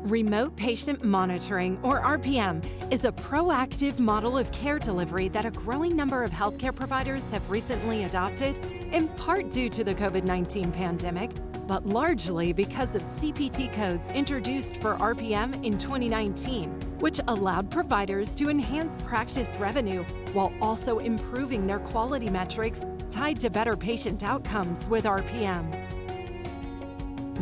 Remote Patient Monitoring, or RPM, is a proactive model of care delivery that a growing number of healthcare providers have recently adopted, in part due to the COVID-19 pandemic, but largely because of CPT codes introduced for RPM in 2019, which allowed providers to enhance practice revenue while also improving their quality metrics tied to better patient outcomes with RPM.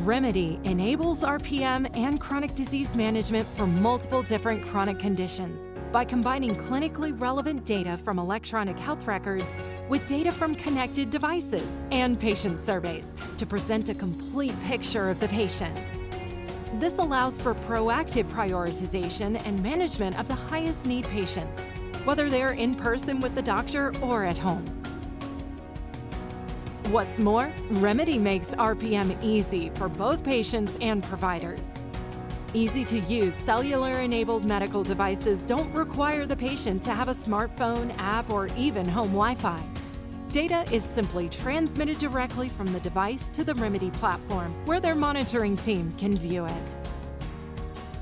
Rimidi enables RPM and chronic disease management for multiple different chronic conditions by combining clinically relevant data from electronic health records with data from connected devices and patient surveys to present a complete picture of the patient. This allows for proactive prioritization and management of the highest need patients, whether they're in person with the doctor or at home. What's more, Rimidi makes RPM easy for both patients and providers. Easy-to-use cellular-enabled medical devices don't require the patient to have a smartphone, app, or even home Wi-Fi. Data is simply transmitted directly from the device to the Rimidi platform, where their monitoring team can view it.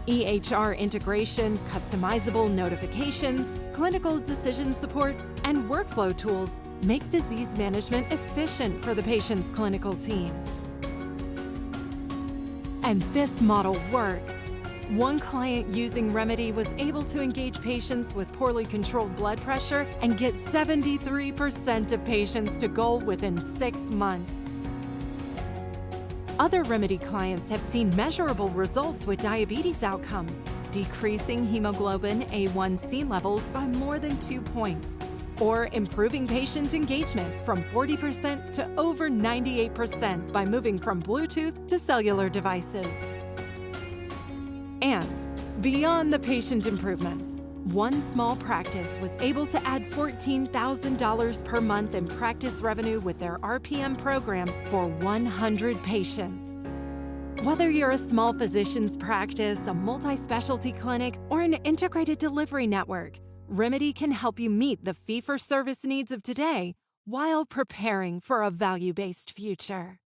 EHR integration, customizable notifications, clinical decision support, and workflow tools make disease management efficient for the patient's clinical team. And this model works. One client using Rimidi was able to engage patients with poorly controlled blood pressure and get 73% of patients to goal within 6 months. Other Rimidi clients have seen measurable results with diabetes outcomes, decreasing hemoglobin A1C levels by more than 2 points, or improving patient engagement from 40% to over 98% by moving from Bluetooth to cellular devices. And beyond the patient improvements, one small practice was able to add $14,000 per month in practice revenue with their RPM program for 100 patients. Whether you're a small physician's practice, a multi-specialty clinic, or an integrated delivery network, Rimidi can help you meet the fee-for-service needs of today while preparing for a value-based future.